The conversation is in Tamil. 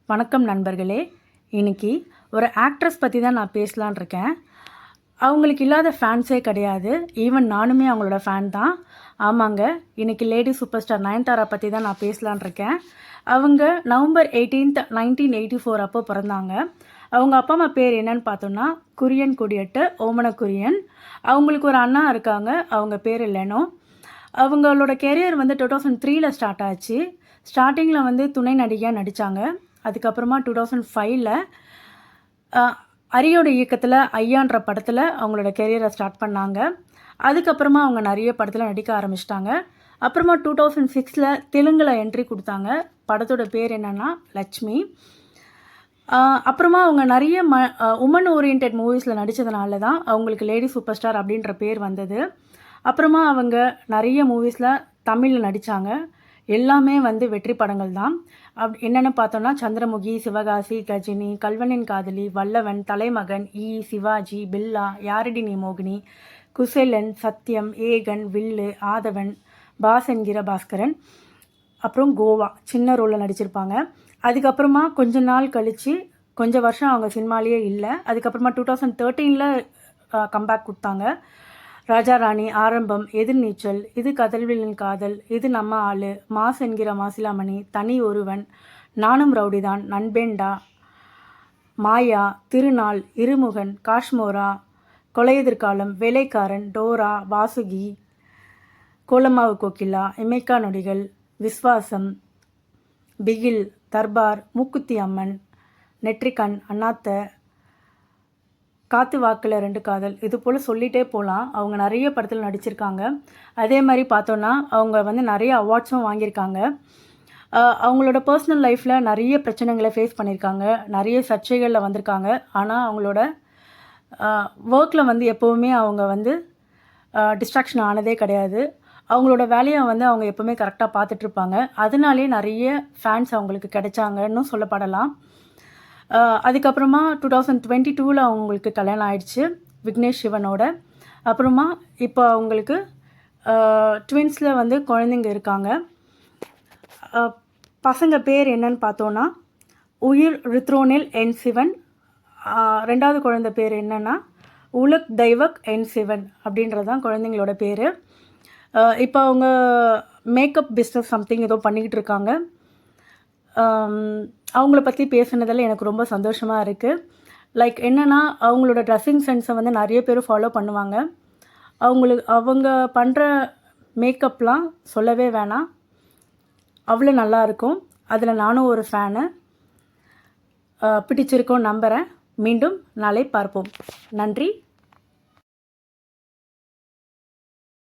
வணக்கம் நண்பர்களே. இன்னைக்கு ஒரு ஆக்ட்ரஸ் பற்றி தான் நான் பேசலான் இருக்கேன். அவங்களுக்கு இல்லாத ஃபேன்ஸே கிடையாது. ஈவன் நானுமே அவங்களோட ஃபேன் தான். ஆமாங்க, இன்னைக்கு லேடி சூப்பர் ஸ்டார் நயன்தாரா பற்றி தான் நான் பேசலான் இருக்கேன். அவங்க நவம்பர் 18, 1984 அப்போ பிறந்தாங்க. அவங்க அப்பா அம்மா பேர் என்னன்னு பார்த்தோன்னா குரியன் கொடியட்டு ஓமன குரியன். அவங்களுக்கு ஒரு அண்ணா இருக்காங்க. அவங்க பேர் லெனோ. அவங்களோட கெரியர் வந்து 2003 ஸ்டார்ட் ஆச்சு. ஸ்டார்டிங்கில் வந்து துணை நடிகையாக நடித்தாங்க. அதுக்கப்புறமா 2005 அரியோட இயக்கத்தில் ஐயான்ற படத்தில் அவங்களோட கெரியரை ஸ்டார்ட் பண்ணாங்க. அதுக்கப்புறமா அவங்க நிறைய படத்தில் நடிக்க ஆரம்பிச்சிட்டாங்க. அப்புறமா 2006 தெலுங்கில் என்ட்ரி கொடுத்தாங்க. படத்தோட பேர் என்னென்னா லட்சுமி. அப்புறமா அவங்க நிறைய உமன் ஓரியன்ட் மூவிஸில் நடித்ததுனால தான் அவங்களுக்கு லேடி சூப்பர் ஸ்டார் அப்படின்ற பேர் வந்தது. அப்புறமா அவங்க நிறைய மூவிஸில் தமிழில் நடித்தாங்க. எல்லாமே வந்து வெற்றி படங்கள் தான். என்னென்னு பார்த்தோன்னா சந்திரமுகி, சிவகாசி, கஜினி, கல்வனின் காதலி, வல்லவன், தலைமகன், சிவாஜி, பில்லா, யாரடி நீ மோகினி, குசேலன், சத்யம், ஏகன், வில்லு, ஆதவன், பாஸ் என்கிற பாஸ்கரன், அப்புறம் கோவா சின்ன ரோலில் நடிச்சிருப்பாங்க. அதுக்கப்புறமா கொஞ்ச நாள் கழித்து கொஞ்சம் வருஷம் அவங்க சினிமாலேயே இல்லை. அதுக்கப்புறமா 2013 கம்பேக் கொடுத்தாங்க. ராஜா ராணி, ஆரம்பம், எதிர்நீச்சல், இது கதல்விலின் காதல், இது நம்ம ஆளு, மாஸ் என்கிற மாசிலாமணி, தனி ஒருவன், நானும் ரவுடிதான், நண்பேண்டா, மாயா, திருநாள், இருமுகன், காஷ்மோரா, கொலையெதிர்காலம், வேலைக்காரன், டோரா, வாசுகி, கோலமாவு கோகிலா, இமைக்கா நொடிகள், விஸ்வாசம், பிகில், தர்பார், மூக்குத்தி அம்மன், நெற்றிக்கண், அண்ணாத்த, காத்து வாக்கில் 2 காதல், இது போல் சொல்லிகிட்டே போகலாம். அவங்க நிறைய படத்தில் நடிச்சிருக்காங்க. அதே மாதிரி பார்த்தோன்னா அவங்க வந்து நிறைய அவார்ட்ஸும் வாங்கியிருக்காங்க. அவங்களோட பர்சனல் லைஃப்பில் நிறைய பிரச்சனைகளை ஃபேஸ் பண்ணியிருக்காங்க. நிறைய சர்ச்சைகளில் வந்திருக்காங்க. ஆனால் அவங்களோட ஒர்க்கில் வந்து எப்போவுமே அவங்க வந்து டிஸ்ட்ராக்ஷன் ஆனதே கிடையாது. அவங்களோட வேலையை வந்து அவங்க எப்போவுமே கரெக்டாக பார்த்துட்ருப்பாங்க. அதனாலே நிறைய ஃபேன்ஸ் அவங்களுக்கு கிடைச்சாங்கன்னு சொல்லப்படலாம். அதுக்கப்புறமா 2022 அவங்களுக்கு கல்யாணம் ஆயிடுச்சு விக்னேஷ் சிவனோட. அப்புறமா இப்போ அவங்களுக்கு ட்வின்ஸில் வந்து குழந்தைங்க இருக்காங்க. பசங்க பேர் என்னன்னு பார்த்தோன்னா உயிர் ரித்ரோனில் என் சிவன். 2வது குழந்தை பேர் என்னென்னா உலக் தெய்வக் என் சிவன் அப்படின்றது தான் குழந்தைங்களோட பேர். இப்போ அவங்க மேக்கப் பிஸ்னஸ் சம்திங் ஏதோ பண்ணிக்கிட்டு இருக்காங்க. அவங்கள பற்றி பேசுனதில் எனக்கு ரொம்ப சந்தோஷமாக இருக்குது. லைக் என்னென்னா அவங்களோட ட்ரெஸ்ஸிங் சென்ஸை வந்து நிறைய பேர் ஃபாலோ பண்ணுவாங்க. அவங்க பண்ணுற மேக்கப்லாம் சொல்லவே வேணாம், அவ்வளோ நல்லாயிருக்கும். அதில் நானும் ஒரு ஃபேனு. பிடிச்சிருக்கோம் நம்புகிறேன். மீண்டும் நாளை பார்ப்போம். நன்றி.